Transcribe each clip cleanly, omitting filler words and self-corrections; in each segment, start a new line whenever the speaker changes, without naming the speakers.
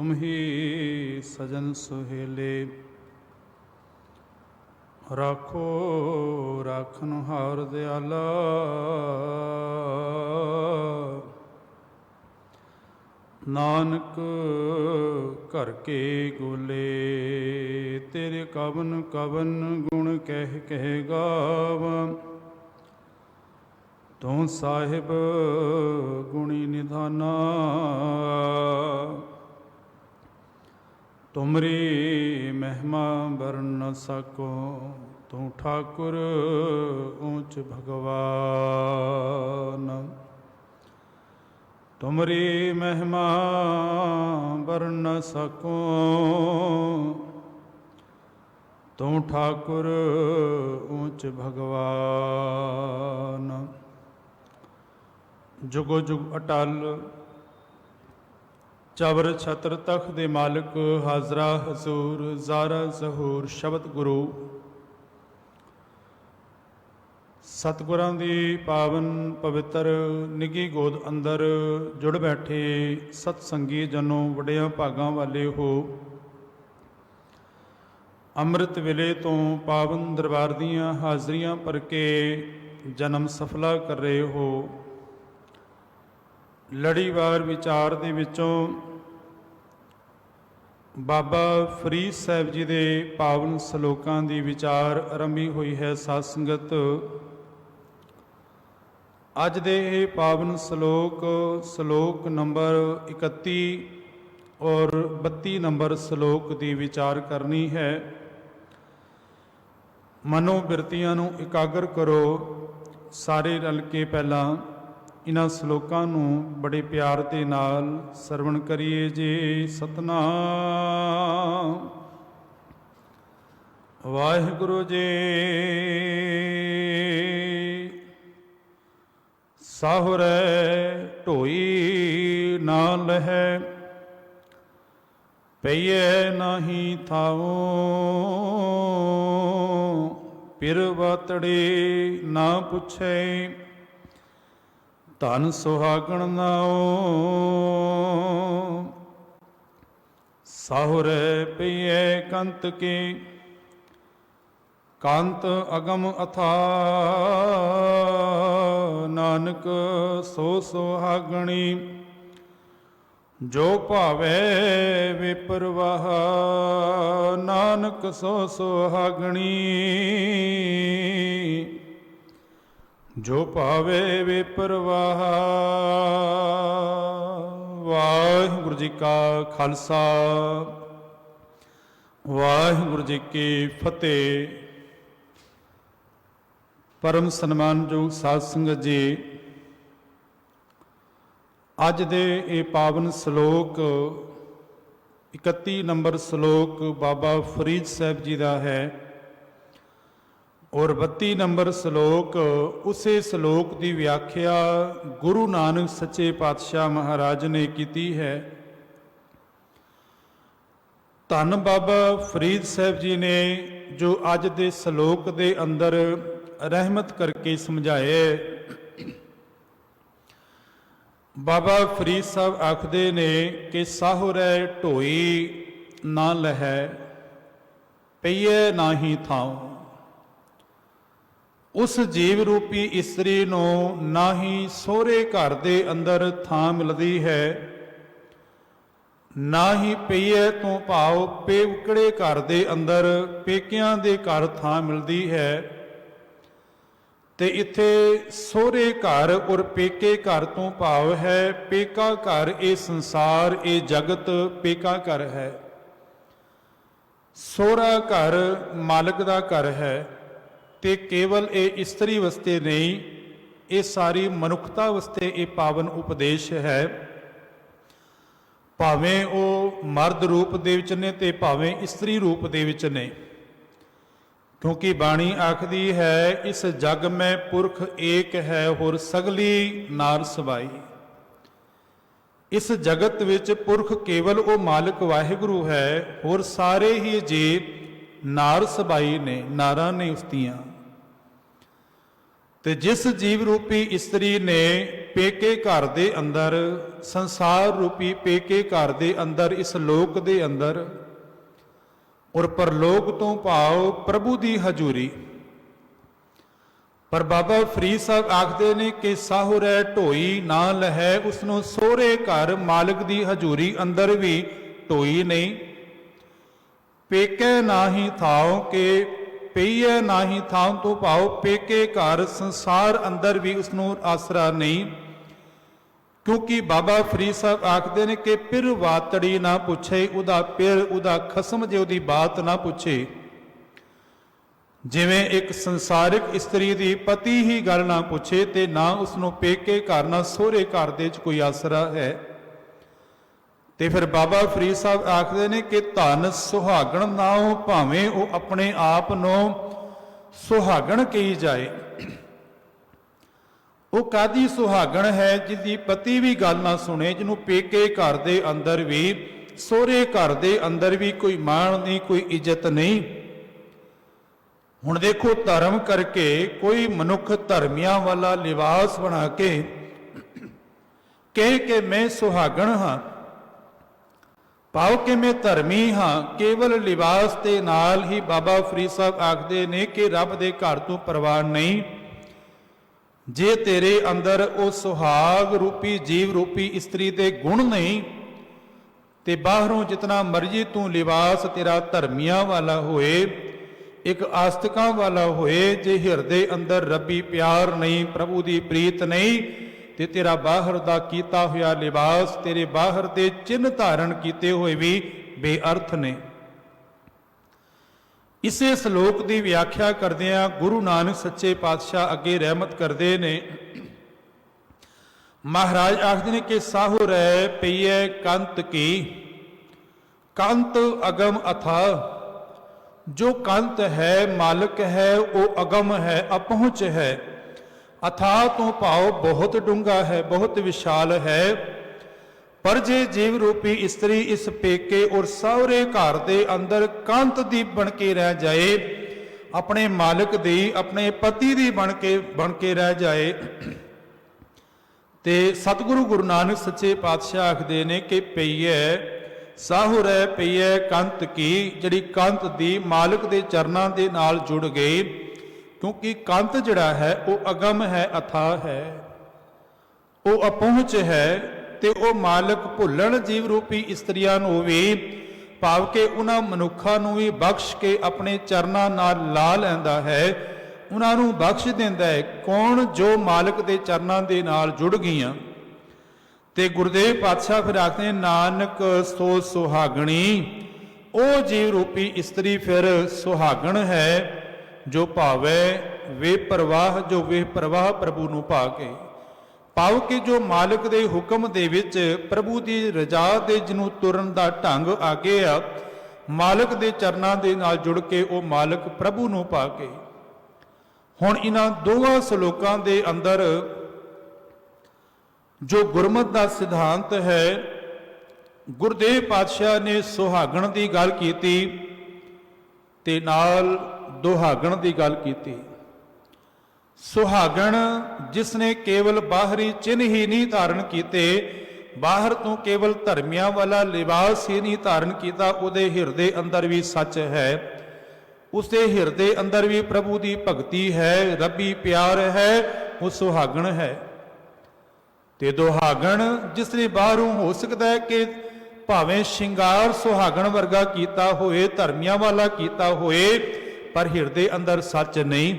तुम ही सजन सुहेले। राखो राखन हार दयाला, नानक घर के गोले। तेरे कवन कवन गुण कह गावा, तू साहिब गुणी निधाना। तुमरी महिमा बरन न सको, तू ठाकुर ऊंच भगवान। तुमरी महिमा बरन न सको, तू ठाकुर ऊंच भगवान। जुगो जुग अटल चवर छत्र तख्त दे मालिक, हाजरा हजूर ज़ारा ज़हूर शब्द गुरु। सतगुरां दी पावन पवित्र निगी गोद अंदर जुड़ बैठे सतसंगी जनों, वड्डियां भागां वाले हो। ਅੰਮ੍ਰਿਤ ਵੇਲੇ ਤੋਂ ਪਾਵਨ ਦਰਬਾਰ ਦੀਆਂ ਹਾਜ਼ਰੀਆਂ ਭਰ ਕੇ ਜਨਮ ਸਫਲਾ ਕਰ ਰਹੇ ਹੋ। ਲੜੀਵਾਰ ਵਿਚਾਰ ਦੇ ਵਿੱਚੋਂ ਬਾਬਾ ਫਰੀਦ ਸਾਹਿਬ ਜੀ ਦੇ ਪਾਵਨ ਸਲੋਕਾਂ ਦੀ ਵਿਚਾਰ ਆਰੰਭੀ ਹੋਈ ਹੈ। ਸਾਧ ਸੰਗਤ, ਅੱਜ ਦੇ ਇਹ ਪਾਵਨ ਸਲੋਕ ਨੰਬਰ 31 ਔਰ 32 ਨੰਬਰ ਸਲੋਕ ਦੀ ਵਿਚਾਰ ਕਰਨੀ ਹੈ। ਮਨੋ ਬਿਰਤੀਆਂ ਨੂੰ ਇਕਾਗਰ ਕਰੋ। ਸਾਰੇ ਰਲ ਕੇ ਪਹਿਲਾਂ ਇਹਨਾਂ ਸਲੋਕਾਂ ਨੂੰ ਬੜੇ ਪਿਆਰ ਦੇ ਨਾਲ ਸਰਵਣ ਕਰੀਏ ਜੀ। ਸਤਨਾਮ ਵਾਹਿਗੁਰੂ ਜੀ। ਸਾਹੁਰੇ ਢੋਈ ਨਾ ਲਹੈ, ਪਈਏ ਨਾਹੀ ਥਾਉ। ਪਿਰ ਵਾਤੜੇ ਨਾ ਪੁੱਛੇ, ਧਨ ਸੁਹਾਗਣ ਨਾਉ। ਸਾਹੁਰੇ ਪਈਏ ਕੰਤ ਕੇ, ਕੰਤ ਅਗਮ ਅਥਾ। ਨਾਨਕ ਸੋ ਸੁਹਾਗਣੀ, ਜੋ ਭਾਵੇ ਵਿਪਰਵਾਹ। ਨਾਨਕ ਸੋ ਸੁਹਾਗਣੀ, ਜੋ ਭਾਵੇ ਵਿਪਰਵਾਹ। ਵਾਹਿਗੁਰੂ ਜੀ ਕਾ ਖਾਲਸਾ, ਵਾਹਿਗੁਰੂ ਜੀ ਕੀ ਫਤਿਹ। ਪਰਮ ਸਨਮਾਨਯੋਗ ਸਾਧ ਸੰਗਤ ਜੀ, ਅੱਜ ਦੇ ਇਹ ਪਾਵਨ ਸਲੋਕ 31 ਨੰਬਰ ਸਲੋਕ ਬਾਬਾ ਫਰੀਦ ਸਾਹਿਬ ਜੀ ਦਾ ਹੈ ਔਰ 32 ਨੰਬਰ ਸਲੋਕ ਉਸੇ ਸਲੋਕ ਦੀ ਵਿਆਖਿਆ ਗੁਰੂ ਨਾਨਕ ਸੱਚੇ ਪਾਤਸ਼ਾਹ ਮਹਾਰਾਜ ਨੇ ਕੀਤੀ ਹੈ। ਧੰਨ ਬਾਬਾ ਫਰੀਦ ਸਾਹਿਬ ਜੀ ਨੇ ਜੋ ਅੱਜ ਦੇ ਸਲੋਕ ਦੇ ਅੰਦਰ ਰਹਿਮਤ ਕਰਕੇ ਸਮਝਾਏ। ਬਾਬਾ ਫਰੀਦ ਸਾਹਿਬ ਆਖਦੇ ਨੇ ਕਿ ਸਾਹੁਰੇ ਢੋਈ ਨਾ ਲਹੈ, ਪਈਏ ਨਾਹੀ ਥਾਉ। ਉਸ ਜੀਵ ਰੂਪੀ ਇਸਤਰੀ ਨੂੰ ਨਾ ਹੀ ਸਹੁਰੇ ਘਰ ਦੇ ਅੰਦਰ ਥਾਂ ਮਿਲਦੀ ਹੈ, ਨਾ ਹੀ ਪਈਏ ਤੋਂ ਭਾਵ ਪੇਵਕੜੇ ਘਰ ਦੇ ਅੰਦਰ ਪੇਕਿਆਂ ਦੇ ਘਰ ਥਾਂ ਮਿਲਦੀ ਹੈ। ਤੇ ਇੱਥੇ ਸਹੁਰੇ ਘਰ ਔਰ ਪੇਕੇ ਘਰ ਤੋਂ ਭਾਵ ਹੈ ਪੇਕਾ ਘਰ। ਇਹ ਸੰਸਾਰ, ਇਹ ਜਗਤ ਪੇਕਾ ਘਰ ਹੈ। ਸਹੁਰਾ ਘਰ ਮਾਲਕ ਦਾ ਘਰ ਹੈ। ਤੇ ਕੇਵਲ ਇਹ ਇਸਤਰੀ ਵਾਸਤੇ ਨਹੀਂ, ਇਹ ਸਾਰੀ ਮਨੁੱਖਤਾ ਵਾਸਤੇ ਇਹ ਪਾਵਨ ਉਪਦੇਸ਼ ਹੈ। ਭਾਵੇਂ ਉਹ ਮਰਦ ਰੂਪ ਦੇ ਵਿੱਚ ਨੇ ਤੇ ਭਾਵੇਂ ਇਸਤਰੀ ਰੂਪ ਦੇ ਵਿੱਚ ਨੇ, ਕਿਉਂਕਿ ਬਾਣੀ ਆਖਦੀ ਹੈ ਇਸ ਜਗ ਮੈਂ ਪੁਰਖ ਏਕ ਹੈ, ਹੋਰ ਸਗਲੀ ਨਾਰ ਸਬਾਈ। ਇਸ ਜਗਤ ਵਿੱਚ ਪੁਰਖ ਕੇਵਲ ਉਹ ਮਾਲਕ ਵਾਹਿਗੁਰੂ ਹੈ, ਹੋਰ ਸਾਰੇ ਹੀ ਜੀ। 'ਨਾਰ ਸਬਾਈ ਨੇ, ਨਾਰਾਂ ਨੇ ਉਸਤੀਆਂ। ਤੇ ਜਿਸ ਜੀਵ ਰੂਪੀ ਇਸਤਰੀ ਨੇ ਪੇਕੇ ਘਰ ਦੇ ਅੰਦਰ, ਸੰਸਾਰ ਰੂਪੀ ਪੇਕੇ ਘਰ ਦੇ ਅੰਦਰ, ਇਸ ਲੋਕ ਦੇ ਅੰਦਰ ਔਰ ਪਰਲੋਕ ਤੋਂ ਭਾਵ ਪ੍ਰਭੂ ਦੀ ਹਜ਼ੂਰੀ। ਪਰ ਬਾਬਾ ਫਰੀਦ ਸਾਹਿਬ ਆਖਦੇ ਨੇ ਕਿ ਸਾਹੁਰੈ ਢੋਈ ਨਾ ਲਹੈ, ਉਸਨੂੰ ਸਹੁਰੇ ਘਰ ਮਾਲਕ ਦੀ ਹਜ਼ੂਰੀ ਅੰਦਰ ਵੀ ਢੋਈ ਨਹੀਂ। ਪੇਕੇ ਨਾਹੀ ਥਾਉ ਕੇ ਪਈਐ ਨਾਹੀ ਥਾਉ ਤੋਂ ਭਾਵ ਪੇਕੇ ਘਰ ਸੰਸਾਰ ਅੰਦਰ ਵੀ ਉਸਨੂੰ ਆਸਰਾ ਨਹੀਂ। ਕਿਉਂਕਿ ਬਾਬਾ ਫਰੀਦ ਸਾਹਿਬ ਆਖਦੇ ਨੇ ਕਿ ਪਿਰ ਵਾਤੜੀ ਨਾ ਪੁੱਛੇ, ਉਹਦਾ ਪਿਰ, ਉਹਦਾ ਖਸਮ ਜੇ ਉਹਦੀ ਬਾਤ ਨਾ ਪੁੱਛੇ। ਜਿਵੇਂ ਇੱਕ ਸੰਸਾਰਿਕ ਇਸਤਰੀ ਦੀ ਪਤੀ ਹੀ ਗੱਲ ਨਾ ਪੁੱਛੇ ਤੇ ਨਾ ਉਸਨੂੰ ਪੇਕੇ ਘਰ ਨਾ ਸਹੁਰੇ ਘਰ ਦੇ ਚ ਕੋਈ ਆਸਰਾ ਹੈ। ਤੇ ਫਿਰ ਬਾਬਾ ਫਰੀਦ ਸਾਹਿਬ ਆਖਦੇ ਨੇ ਕਿ ਧਨ ਸੁਹਾਗਣ ਨਾਉ, ਭਾਵੇਂ ਉਹ ਆਪਣੇ ਆਪ ਨੂੰ ਸੁਹਾਗਣ ਕਹੀ ਜਾਏ। ਉਹ ਕਾਦੀ ਸੁਹਾਗਣ ਹੈ? ਜਿਹਦੀ ਪਤੀ ਵੀ ਗੱਲ ਨਾ ਸੁਣੇ, ਜਿਹਨੂੰ ਪੇਕੇ ਘਰ ਦੇ ਅੰਦਰ ਵੀ, ਸਹੁਰੇ ਘਰ ਦੇ ਅੰਦਰ ਵੀ ਕੋਈ ਮਾਣ ਨਹੀਂ, ਕੋਈ ਇੱਜ਼ਤ ਨਹੀਂ। ਹੁਣ ਦੇਖੋ, ਧਰਮ ਕਰਕੇ ਕੋਈ ਮਨੁੱਖ ਧਰਮੀਆਂ ਵਾਲਾ ਲਿਬਾਸ ਬਣਾ ਕੇ ਕਹੇ ਕਿ ਮੈਂ ਸੁਹਾਗਣ ਹਾਂ, ਭਾਵ ਕਿ ਮੈਂ ਧਰਮੀ ਹਾਂ, ਕੇਵਲ ਲਿਬਾਸ ਦੇ ਨਾਲ ਹੀ ਬਾਬਾ ਫਰੀਦ ਸਾਹਿਬ ਆਖਦੇ ਨੇ ਕਿ ਰੱਬ ਦੇ ਘਰ ਤੋਂ ਪ੍ਰਵਾਨ ਨਹੀਂ। ਜੇ ਤੇਰੇ ਅੰਦਰ ਉਹ ਸੁਹਾਗ ਰੂਪੀ ਜੀਵ ਰੂਪੀ ਇਸਤਰੀ ਦੇ ਗੁਣ ਨਹੀਂ ਤੇ ਬਾਹਰੋਂ ਜਿਤਨਾ ਮਰਜ਼ੀ ਤੂੰ ਲਿਬਾਸ ਤੇਰਾ ਧਰਮੀਆਂ ਵਾਲਾ ਹੋਏ, ਇੱਕ ਆਸਤਕਾਂ ਵਾਲਾ ਹੋਏ, ਜੇ ਹਿਰਦੇ ਅੰਦਰ ਰੱਬੀ ਪਿਆਰ ਨਹੀਂ, ਪ੍ਰਭੂ ਦੀ ਪ੍ਰੀਤ ਨਹੀਂ, ਤੇ ਤੇਰਾ ਬਾਹਰ ਦਾ ਕੀਤਾ ਹੋਇਆ ਲਿਬਾਸ, ਤੇਰੇ ਬਾਹਰ ਦੇ ਚਿੰਨ੍ਹ ਧਾਰਨ ਕੀਤੇ ਹੋਏ ਵੀ ਬੇਅਰਥ ਨੇ। ਇਸੇ ਸ਼ਲੋਕ ਦੀ ਵਿਆਖਿਆ ਕਰਦਿਆਂ ਗੁਰੂ ਨਾਨਕ ਸੱਚੇ ਪਾਤਸ਼ਾਹ ਅੱਗੇ ਰਹਿਮਤ ਕਰਦੇ ਨੇ। ਮਹਾਰਾਜ ਆਖਦੇ ਨੇ ਕਿ ਸਾਹੁਰੈ ਪਈਐ ਕੰਤ ਕੀ, ਕੰਤ ਅਗਮ ਅਥਾ। ਜੋ ਕੰਤ ਹੈ, ਮਾਲਕ ਹੈ, ਉਹ ਅਗਮ ਹੈ, ਅਪਹੁੰਚ ਹੈ। ਅਥਾਹ ਤੋਂ ਭਾਵ ਬਹੁਤ ਡੂੰਘਾ ਹੈ, ਬਹੁਤ ਵਿਸ਼ਾਲ ਹੈ। ਪਰ ਜੇ ਜੀਵ ਰੂਪੀ ਇਸਤਰੀ ਇਸ ਪੇਕੇ ਔਰ ਸਹੁਰੇ ਘਰ ਦੇ ਅੰਦਰ ਕੰਤ ਦੀ ਬਣ ਕੇ ਰਹਿ ਜਾਏ, ਆਪਣੇ ਮਾਲਕ ਦੀ, ਆਪਣੇ ਪਤੀ ਦੀ ਬਣ ਕੇ ਰਹਿ ਜਾਏ, ਤੇ ਸਤਿਗੁਰੂ ਗੁਰੂ ਨਾਨਕ ਸੱਚੇ ਪਾਤਸ਼ਾਹ ਆਖਦੇ ਨੇ ਕਿ ਪਈਐ ਸਾਹੁਰੈ ਪਈਐ ਕੰਤ ਕੀ, ਜਿਹੜੀ ਕੰਤ ਦੀ ਮਾਲਕ ਦੇ ਚਰਨਾਂ ਦੇ ਨਾਲ ਜੁੜ ਗਈ। ਕਿਉਂਕਿ ਕੰਤ ਜਿਹੜਾ ਹੈ ਉਹ ਅਗਮ ਹੈ, ਅਥਾਹ ਹੈ, ਉਹ ਅਪਹੁੰਚ ਹੈ, ਤੇ ਉਹ ਮਾਲਕ ਭੁੱਲਣ ਜੀਵ ਰੂਪੀ ਇਸਤਰੀਆਂ ਨੂੰ ਵੀ, ਭਾਵ ਕਿ ਉਹਨਾਂ ਮਨੁੱਖਾਂ ਨੂੰ ਵੀ ਬਖਸ਼ ਕੇ ਆਪਣੇ ਚਰਨਾਂ ਨਾਲ ਲਾ ਲੈਂਦਾ ਹੈ, ਉਹਨਾਂ ਨੂੰ ਬਖਸ਼ ਦਿੰਦਾ ਹੈ। ਕੌਣ? ਜੋ ਮਾਲਕ ਦੇ ਚਰਨਾਂ ਦੇ ਨਾਲ ਜੁੜ ਗਈਆਂ। ਤੇ ਗੁਰਦੇਵ ਪਾਤਸ਼ਾਹ ਫਿਰ ਆਖਦੇ ਨੇ, ਨਾਨਕ ਸੋ ਸੁਹਾਗਣੀ। ਉਹ ਜੀਵ ਰੂਪੀ ਇਸਤਰੀ ਫਿਰ ਸੁਹਾਗਣ ਹੈ ਜੋ ਭਾਵੈ ਵੇ ਪ੍ਰਵਾਹ, ਜੋ ਵੇ ਪ੍ਰਵਾਹ ਪ੍ਰਭੂ ਨੂੰ ਪਾ ਕੇ, ਭਾਵ ਕਿ ਜੋ ਮਾਲਕ ਦੇ ਹੁਕਮ ਦੇ ਵਿੱਚ, ਪ੍ਰਭੂ ਦੀ ਰਜ਼ਾ ਦੇ ਜਿਹਨੂੰ ਤੁਰਨ ਦਾ ਢੰਗ ਆ ਗਿਆ, ਮਾਲਕ ਦੇ ਚਰਨਾਂ ਦੇ ਨਾਲ ਜੁੜ ਕੇ ਉਹ ਮਾਲਕ ਪ੍ਰਭੂ ਨੂੰ ਪਾ ਕੇ। ਹੁਣ ਇਹਨਾਂ ਦੋਵਾਂ ਸ਼ਲੋਕਾਂ ਦੇ ਅੰਦਰ ਜੋ ਗੁਰਮਤ ਦਾ ਸਿਧਾਂਤ ਹੈ, ਗੁਰਦੇਵ ਪਾਤਸ਼ਾਹ ਨੇ ਸੁਹਾਗਣ ਦੀ ਗੱਲ ਕੀਤੀ ਤੇ ਨਾਲ ਦੁਹਾਗਣ ਦੀ ਗੱਲ ਕੀਤੀ। ਸੁਹਾਗਣ ਜਿਸ ਨੇ ਕੇਵਲ ਬਾਹਰੀ ਚਿੰਨ੍ਹ ਹੀ ਨਹੀਂ ਧਾਰਨ ਕੀਤੇ, ਬਾਹਰ ਤੋਂ ਕੇਵਲ ਧਰਮੀਆਂ ਵਾਲਾ ਲਿਬਾਸ ਹੀ ਨਹੀਂ ਧਾਰਨ ਕੀਤਾ, ਉਹਦੇ ਹਿਰਦੇ ਅੰਦਰ ਵੀ ਸੱਚ ਹੈ, ਉਸਦੇ ਹਿਰਦੇ ਅੰਦਰ ਵੀ ਪ੍ਰਭੂ ਦੀ ਭਗਤੀ ਹੈ, ਰੱਬੀ ਪਿਆਰ ਹੈ, ਉਹ ਸੁਹਾਗਣ ਹੈ। ਤੇ ਦੁਹਾਗਣ ਜਿਸ ਨੇ ਬਾਹਰੋਂ ਹੋ ਸਕਦਾ ਹੈ ਕਿ ਭਾਵੇਂ ਸ਼ਿੰਗਾਰ ਸੁਹਾਗਣ ਵਰਗਾ ਕੀਤਾ ਹੋਏ, ਧਰਮੀਆਂ ਵਾਲਾ ਕੀਤਾ ਹੋਏ, ਪਰ ਹਿਰਦੇ ਅੰਦਰ ਸੱਚ ਨਹੀਂ।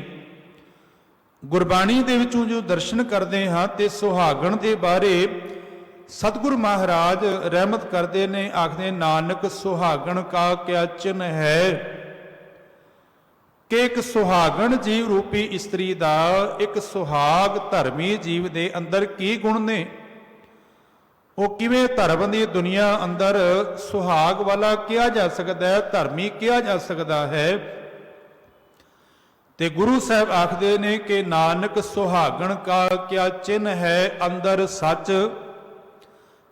ਗੁਰਬਾਣੀ ਦੇ ਵਿੱਚੋਂ ਜੋ ਦਰਸ਼ਨ ਕਰਦੇ ਹਾਂ ਤੇ ਸੁਹਾਗਣ ਦੇ ਬਾਰੇ ਸਤਿਗੁਰ ਮਹਾਰਾਜ ਰਹਿਮਤ ਕਰਦੇ ਨੇ, ਆਖਦੇ ਨਾਨਕ ਸੁਹਾਗਣ ਕਾ ਕਿਆ ਚਿੰਨ੍ਹ ਹੈ। ਕਿ ਇੱਕ ਸੁਹਾਗਣ ਜੀਵ ਰੂਪੀ ਇਸਤਰੀ ਦਾ, ਇੱਕ ਸੁਹਾਗ ਧਰਮੀ ਜੀਵ ਦੇ ਅੰਦਰ ਕੀ ਗੁਣ ਨੇ, ਉਹ ਕਿਵੇਂ ਧਰਮ ਦੀ ਦੁਨੀਆ ਅੰਦਰ ਸੁਹਾਗ ਵਾਲਾ ਕਿਹਾ ਜਾ ਸਕਦਾ ਹੈ, ਧਰਮੀ ਕਿਹਾ ਜਾ ਸਕਦਾ ਹੈ। ਤੇ ਗੁਰੂ ਸਾਹਿਬ ਆਖਦੇ ਨੇ ਕਿ ਨਾਨਕ ਸੁਹਾਗਣ ਕਾ ਕਿਆ ਚਿੰਨ੍ਹ ਹੈ, ਅੰਦਰ ਸੱਚ,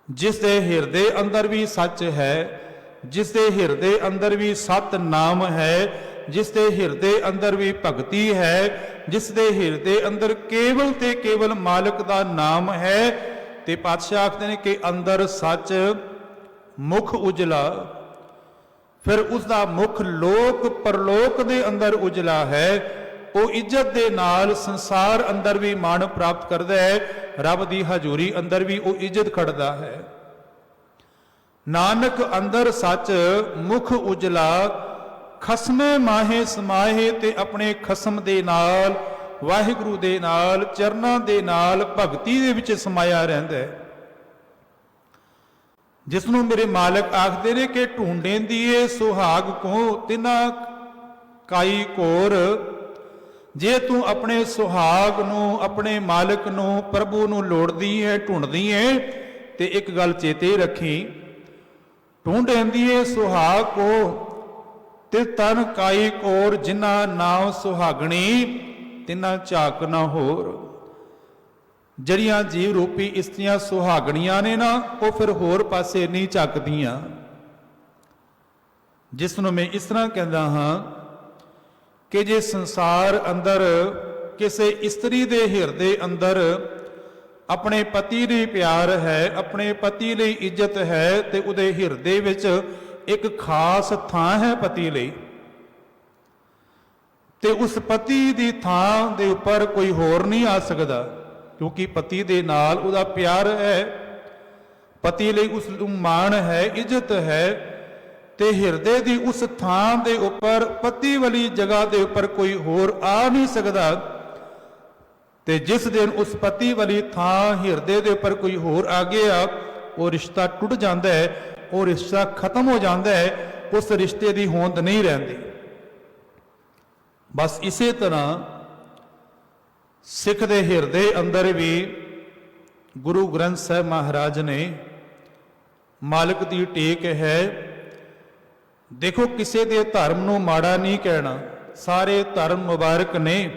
ਜਿਸ ਦੇ ਹਿਰਦੇ ਅੰਦਰ ਵੀ ਸੱਚ ਹੈ, ਜਿਸ ਦੇ ਹਿਰਦੇ ਅੰਦਰ ਵੀ ਸਤ ਨਾਮ ਹੈ, ਜਿਸ ਦੇ ਹਿਰਦੇ ਅੰਦਰ ਵੀ ਭਗਤੀ ਹੈ, ਜਿਸ ਦੇ ਹਿਰਦੇ ਅੰਦਰ ਕੇਵਲ ਤੇ ਕੇਵਲ ਮਾਲਕ ਦਾ ਨਾਮ ਹੈ। ਤੇ ਪਾਤਸ਼ਾਹ ਆਖਦੇ ਨੇ ਕਿ ਅੰਦਰ ਸੱਚ ਮੁਖ ਉਜਲਾ, ਫਿਰ ਉਸ ਦਾ ਮੁਖ ਲੋਕ ਪਰਲੋਕ ਦੇ ਅੰਦਰ ਉਜਲਾ ਹੈ। ਉਹ ਇੱਜ਼ਤ ਦੇ ਨਾਲ ਸੰਸਾਰ ਅੰਦਰ ਵੀ ਮਾਣ ਪ੍ਰਾਪਤ ਕਰਦਾ ਹੈ, ਰੱਬ ਦੀ ਹਜ਼ੂਰੀ ਅੰਦਰ ਵੀ ਉਹ ਇੱਜ਼ਤ ਖੜਦਾ ਹੈ। ਨਾਨਕ ਅੰਦਰ ਸੱਚ ਮੁਖ ਉਜਲਾ, ਖਸਮੇ ਮਾਹੇ ਸਮਾਹੇ, ਤੇ ਆਪਣੇ ਖਸਮ ਦੇ ਨਾਲ, ਵਾਹਿਗੁਰੂ ਦੇ ਨਾਲ, ਚਰਨਾਂ ਦੇ ਨਾਲ ਭਗਤੀ ਦੇ ਵਿੱਚ ਸਮਾਇਆ ਰਹਿੰਦਾ ਹੈ। ਜਿਸ ਨੂੰ ਮੇਰੇ ਮਾਲਕ ਆਖਦੇ ਨੇ ਕਿ ਢੂੰਡੇਂਦੀਏ ਸੁਹਾਗ ਕੋ ਤਿਨਾ ਕਾਈ ਕੋਰ। ਜੇ ਤੂੰ ਆਪਣੇ ਸੁਹਾਗ ਨੂੰ, ਆਪਣੇ ਮਾਲਕ ਨੂੰ, ਪ੍ਰਭੂ ਨੂੰ ਲੋੜਦੀ ਹੈ, ਢੂੰਡਦੀ ਹੈ, ਤੇ ਇੱਕ ਗੱਲ ਚੇਤੇ ਰੱਖੀ, ਢੂੰਡੇਂਦੀਏ ਸੁਹਾਗ ਕੋ ਤੇ ਤਨ ਕਾਈ ਕੋਰ, ਜਿਨ੍ਹਾਂ ਨਾਮ ਸੁਹਾਗਣੀ ਤਿਨਾ ਝਾਕ ਨਾ ਹੋਰ। ਜਿਹੜੀਆਂ ਜੀਵ ਰੂਪੀ ਇਸਤਰੀਆਂ ਸੁਹਾਗਣੀਆਂ ਨੇ ਨਾ, ਉਹ ਫਿਰ ਹੋਰ ਪਾਸੇ ਨਹੀਂ ਝਾਕਦੀਆਂ। ਜਿਸ ਨੂੰ ਮੈਂ ਇਸ ਤਰ੍ਹਾਂ ਕਹਿੰਦਾ ਹਾਂ ਕਿ ਜੇ ਸੰਸਾਰ ਅੰਦਰ ਕਿਸੇ ਇਸਤਰੀ ਦੇ ਹਿਰਦੇ ਅੰਦਰ ਆਪਣੇ ਪਤੀ ਲਈ ਪਿਆਰ ਹੈ, ਆਪਣੇ ਪਤੀ ਲਈ ਇੱਜ਼ਤ ਹੈ, ਤੇ ਉਹਦੇ ਹਿਰਦੇ ਵਿੱਚ ਇੱਕ ਖਾਸ ਥਾਂ ਹੈ ਪਤੀ ਲਈ, ਤੇ ਉਸ ਪਤੀ ਦੀ ਥਾਂ ਦੇ ਉੱਪਰ ਕੋਈ ਹੋਰ ਨਹੀਂ ਆ ਸਕਦਾ, ਕਿਉਂਕਿ ਪਤੀ ਦੇ ਨਾਲ ਉਹਦਾ ਪਿਆਰ ਹੈ, ਪਤੀ ਲਈ ਉਸ ਨੂੰ ਮਾਣ ਹੈ, ਇੱਜ਼ਤ ਹੈ, ਤੇ ਹਿਰਦੇ ਦੀ ਉਸ ਥਾਂ ਦੇ ਉੱਪਰ, ਪਤੀ ਵਾਲੀ ਜਗ੍ਹਾ ਦੇ ਉੱਪਰ ਕੋਈ ਹੋਰ ਆ ਨਹੀਂ ਸਕਦਾ। ਤੇ ਜਿਸ ਦਿਨ ਉਸ ਪਤੀ ਵਾਲੀ ਥਾਂ ਹਿਰਦੇ ਦੇ ਉੱਪਰ ਕੋਈ ਹੋਰ ਆ ਗਿਆ, ਉਹ ਰਿਸ਼ਤਾ ਟੁੱਟ ਜਾਂਦਾ ਹੈ, ਉਹ ਰਿਸ਼ਤਾ ਖਤਮ ਹੋ ਜਾਂਦਾ ਹੈ, ਉਸ ਰਿਸ਼ਤੇ ਦੀ ਹੋਂਦ ਨਹੀਂ ਰਹਿੰਦੀ। ਬਸ ਇਸੇ ਤਰ੍ਹਾਂ ਸਿੱਖ ਦੇ ਹਿਰਦੇ ਅੰਦਰ ਵੀ ਗੁਰੂ ਗ੍ਰੰਥ ਸਾਹਿਬ ਮਹਾਰਾਜ ਨੇ ਮਾਲਕ ਦੀ ਟੇਕ ਹੈ। ਦੇਖੋ, ਕਿਸੇ ਦੇ ਧਰਮ ਨੂੰ ਮਾੜਾ ਨਹੀਂ ਕਹਿਣਾ, ਸਾਰੇ ਧਰਮ ਮੁਬਾਰਕ ਨੇ।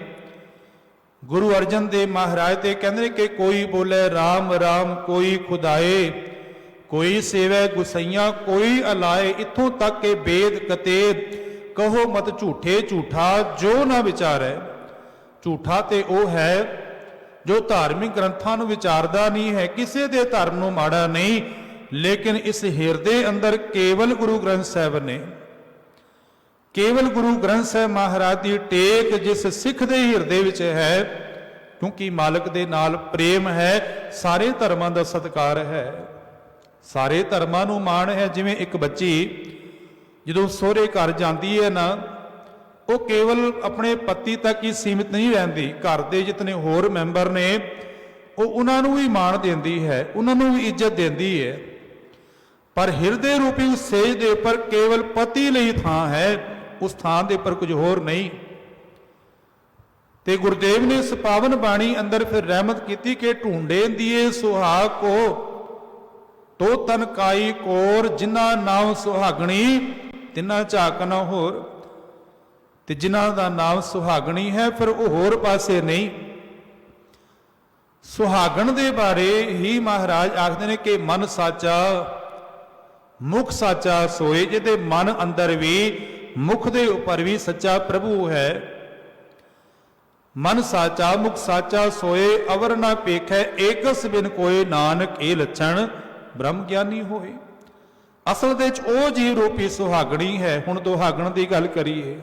ਗੁਰੂ ਅਰਜਨ ਦੇਵ ਮਹਾਰਾਜ ਤੇ ਕਹਿੰਦੇ ਕਿ ਕੋਈ ਬੋਲੇ ਰਾਮ ਰਾਮ, ਕੋਈ ਖੁਦਾਏ, ਕੋਈ ਸੇਵੈ ਗੁਸਈਆਂ, ਕੋਈ ਅਲਾਏ। ਇੱਥੋਂ ਤੱਕ ਕਿ ਵੇਦ ਕਤੇਬ ਕਹੋ ਮਤ ਝੂਠੇ ਝੂਠਾ, ਜੋ ਨਾ ਵਿਚਾਰੈ। ਝੂਠਾ ਤੇ ਉਹ ਹੈ ਜੋ ਧਾਰਮਿਕ ਗ੍ਰੰਥਾਂ ਨੂੰ ਵਿਚਾਰਦਾ ਨਹੀਂ ਹੈ, ਕਿਸੇ ਦੇ ਧਰਮ ਨੂੰ ਮਾੜਾ ਨਹੀਂ, ਲੇਕਿਨ ਇਸ ਹਿਰਦੇ ਅੰਦਰ ਕੇਵਲ ਗੁਰੂ ਗ੍ਰੰਥ ਸਾਹਿਬ ਨੇ, ਕੇਵਲ ਗੁਰੂ ਗ੍ਰੰਥ ਸਾਹਿਬ ਮਹਾਰਾਜ ਦੀ ਟੇਕ ਜਿਸ ਸਿੱਖ ਦੇ ਹਿਰਦੇ ਵਿੱਚ ਹੈ, ਕਿਉਂਕਿ ਮਾਲਕ ਦੇ ਨਾਲ ਪ੍ਰੇਮ ਹੈ, ਸਾਰੇ ਧਰਮਾਂ ਦਾ ਸਤਿਕਾਰ ਹੈ, ਸਾਰੇ ਧਰਮਾਂ ਨੂੰ ਮਾਣ ਹੈ। ਜਿਵੇਂ ਇੱਕ ਬੱਚੀ ਜਦੋਂ ਸਹੁਰੇ ਘਰ ਜਾਂਦੀ ਹੈ ਨਾ, ਉਹ ਕੇਵਲ ਆਪਣੇ ਪਤੀ ਤੱਕ ਹੀ ਸੀਮਿਤ ਨਹੀਂ ਰਹਿੰਦੀ, ਘਰ ਦੇ ਜਿਤਨੇ ਹੋਰ ਮੈਂਬਰ ਨੇ ਉਹ ਉਹਨਾਂ ਨੂੰ ਵੀ ਮਾਣ ਦਿੰਦੀ ਹੈ, ਉਹਨਾਂ ਨੂੰ ਵੀ ਇੱਜ਼ਤ ਦਿੰਦੀ ਹੈ, ਪਰ ਹਿਰਦੇ ਰੂਪੀ ਉਸ ਸੇਜ ਦੇ ਉੱਪਰ ਕੇਵਲ ਪਤੀ ਲਈ ਥਾਂ ਹੈ, ਉਸ ਥਾਂ ਦੇ ਉੱਪਰ ਕੁਝ ਹੋਰ ਨਹੀਂ। ਤੇ ਗੁਰਦੇਵ ਨੇ ਇਸ ਪਾਵਨ ਬਾਣੀ ਅੰਦਰ ਫਿਰ ਰਹਿਮਤ ਕੀਤੀ ਕਿ ਢੂੰਡੇ ਦੀਏ ਸੁਹਾਗ ਕੋ ਤੋ ਤਨ ਕਾਈ ਕੋਰ, ਜਿਨ੍ਹਾਂ ਨਾਮ ਸੁਹਾਗਣੀ ਤਿੰਨਾ ਝਾਕ ਨਾ ਹੋਰ। ਤੇ ਜਿਨ੍ਹਾਂ ਦਾ ਨਾਮ ਸੁਹਾਗਣੀ ਹੈ, ਫਿਰ ਉਹ ਹੋਰ ਪਾਸੇ ਨਹੀਂ। ਸੁਹਾਗਣ ਦੇ ਬਾਰੇ ਹੀ ਮਹਾਰਾਜ ਆਖਦੇ ਨੇ ਕਿ ਮਨ ਸਾਚਾ ਮੁਖ ਸਾਚਾ ਸੋਏ, ਜਿਹਦੇ ਮਨ ਅੰਦਰ ਵੀ, ਮੁਖ ਦੇ ਉੱਪਰ ਵੀ ਸੱਚਾ ਪ੍ਰਭੂ ਹੈ। ਮਨ ਸਾਚਾ ਮੁਖ ਸਾਚਾ ਸੋਏ, ਅਵਰ ਨਾ ਪੇਖੈ ਏਕਸ ਬਿਨ ਕੋਏ, ਨਾਨਕ ਇਹ ਲੱਛਣ ਬ੍ਰਹਮ ਗਿਆਨੀ ਹੋਏ। ਅਸਲ ਦੇ ਵਿੱਚ ਉਹ ਜੀਵ ਰੂਪੀ ਸੁਹਾਗਣੀ ਹੈ। ਹੁਣ ਦੁਹਾਗਣ ਦੀ ਗੱਲ ਕਰੀਏ,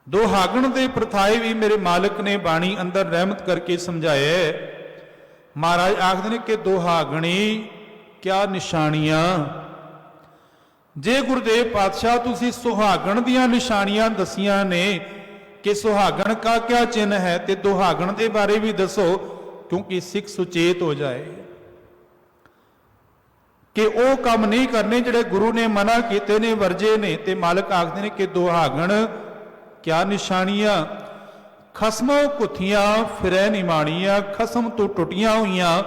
ਦੁਹਾਗਣ ਦੇ ਪ੍ਰਥਾਏ ਵੀ ਮੇਰੇ ਮਾਲਕ ਨੇ ਬਾਣੀ ਅੰਦਰ ਰਹਿਮਤ ਕਰਕੇ ਸਮਝਾਇਆ। ਮਹਾਰਾਜ ਆਖਦੇ ਨੇ ਕਿ ਦੁਹਾਗਣੀ ਕਿਆ ਨਿਸ਼ਾਨੀਆਂ। ਜੇ ਗੁਰਦੇਵ ਪਾਤਸ਼ਾਹ ਤੁਸੀਂ ਸੁਹਾਗਣ ਦੀਆਂ ਨਿਸ਼ਾਨੀਆਂ ਦਸੀਆਂ ਨੇ ਕਿ ਸੁਹਾਗਣ ਕਾ ਕਿਆ ਚਿੰਨ੍ਹ ਹੈ, ਤੇ ਦੁਹਾਗਣ ਦੇ ਬਾਰੇ ਵੀ ਦੱਸੋ, ਕਿਉਂਕਿ ਸਿੱਖ ਸੁਚੇਤ ਹੋ ਜਾਏ ਕਿ ਉਹ ਕੰਮ ਨਹੀਂ ਕਰਨੇ ਜਿਹੜੇ ਗੁਰੂ ਨੇ ਮਨਾ ਕੀਤੇ ਨੇ, ਵਰਜੇ ਨੇ। ਤੇ ਮਾਲਕ ਆਖਦੇ ਨੇ ਕਿ ਦੁਹਾਗਣ ਕਿਆ ਨਿਸ਼ਾਨੀਆਂ, ਖਸਮੋਂ ਕੁੱਥੀਆਂ ਫਿਰੈ ਨਿਮਾਣੀਆਂ, ਖਸਮ ਤੋਂ ਟੁੱਟੀਆਂ ਹੋਈਆਂ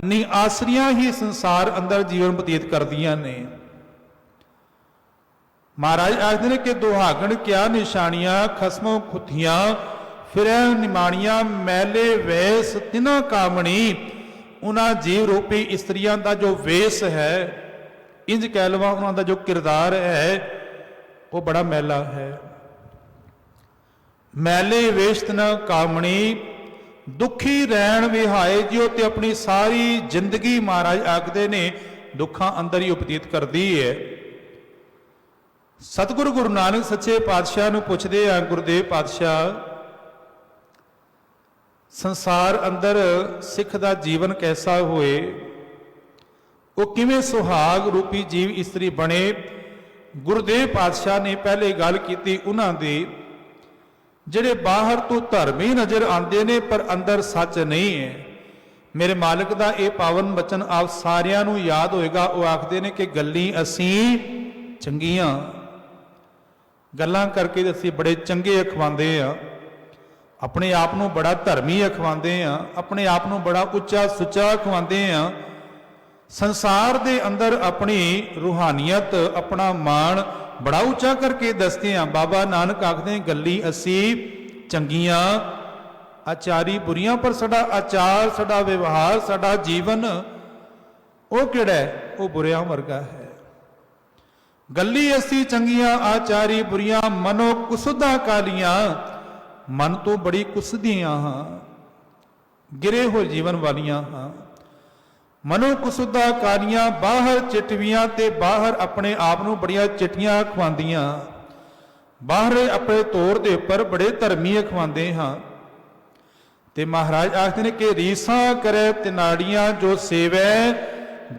ਨੀ ਆਸਰੀਆਂ ਹੀ ਸੰਸਾਰ ਅੰਦਰ ਜੀਵਨ ਬਤੀਤ ਕਰਦੀਆਂ ਨੇ। ਮਹਾਰਾਜ ਆਖਦੇ ਨੇ ਕਿ ਦੁਹਾਗਣ ਕਿਆ ਨਿਸ਼ਾਨੀਆਂ, ਖਸਮੋਂ ਕੁੱਥੀਆਂ ਫਿਰੈ ਨਿਮਾਣੀਆਂ, ਮੈਲੇ ਵੇਸ ਤਿਨਾ ਕਾਮਣੀ। ਉਹਨਾਂ ਜੀਵ ਰੂਪੀ ਇਸਤਰੀਆਂ ਦਾ ਜੋ ਵੇਸ ਹੈ, ਇੰਜ ਕਹਿ ਲਵਾਂ ਉਹਨਾਂ ਦਾ ਜੋ ਕਿਰਦਾਰ ਹੈ, वो बड़ा मैला है। मैले वेश्त न कामणी दुखी रहन विहाए जियो, ते अपनी सारी जिंदगी महाराज आखदे ने दुखा अंदर ही उपतीत करती है। सतगुरु गुरु नानक सच्चे पातशाह नूं पुछदे आ, गुरुदेव पातशाह संसार अंदर सिख दा जीवन कैसा होए, वो किवें सुहाग रूपी जीव इस्त्री बने। गुरुदेव पातशाह ने पहले गल कीती उन्हां दी जिहड़े बाहर तो धर्मी नज़र आते ने पर अंदर सच नहीं है। मेरे मालिक का यह पावन बचन आप सारिਆਂ ਨੂੰ याद होएगा। वो आखते ने कि गल्ली असीं चंगियां गल्लां करके असीं बड़े चंगे अखवांदे आ, अपने आप को बड़ा धर्मी अखवांदे आ, अपने आप को बड़ा उच्चा सुच्चा अखवांदे आ। संसार दे अंदर अपनी रूहानियत अपना मान बड़ा उच्चा करके दसते हैं। बाबा नानक आखदे गल्ली असी चंगियां आचारी बुरियां, पर साडा आचार साडा व्यवहार साडा जीवन वो किहड़ा है, वो बुरियां वर्गा है। गल्ली असी चंगियां आचारी बुरियां, मनो कुसुदा कालियां, मन तो बड़ी कुसदियां हाँ, गिरे हो जीवन वालियां हाँ। मनो कुसुदा कालियां बाहर चिटवियां, ते बाहर अपने आप को बड़िया चिट्ठियां अखवांदियां, बाहर अपने तौर के उपर बड़े धर्मी अखवांदे हाँ। ते महाराज आखते ने कि रीसा करे तिनाड़ियां जो सेवै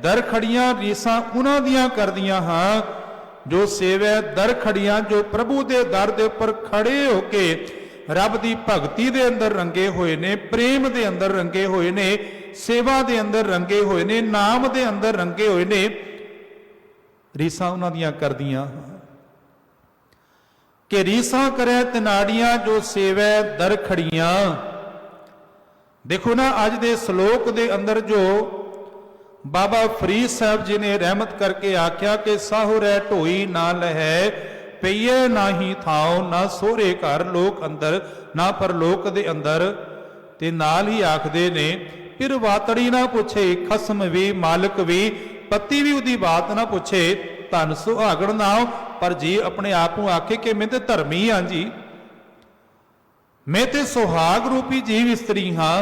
दर खड़ियां, रीसा उन्हां दियां करदियां हाँ जो सेवै दर खड़ियां, जो प्रभु के दर के उपर खड़े होके रब की भगती के अंदर रंगे हुए ने, प्रेम के अंदर रंगे हुए ने, सेवा के अंदर रंगे हुए ने, नाम के अंदर रंगे हुए ने, रीसा उन्हां दियां करदियां कि रीसा करे तिनाड़ियां जो सेवै दर खड़ियां। देखो ना अज दे श्लोक के अंदर जो बाबा फरीद साहब जी ने रहमत करके आख्या कि साहु रै ढोई ना लहै पईए ना ही थाओ, ना सोहरे घर लोक अंदर ना परलोक दे अंदर। ते नाल ही आखदे ने फिर वातड़ी ना पुछे खसम भी मालिक भी, पति भी उदी बात ना पुछे, धन सुहागण ना हो, पर जी अपने आप को आखे कि मैं तो धर्मी हाँ जी, मैं तो सुहाग रूपी जीव स्त्री हाँ,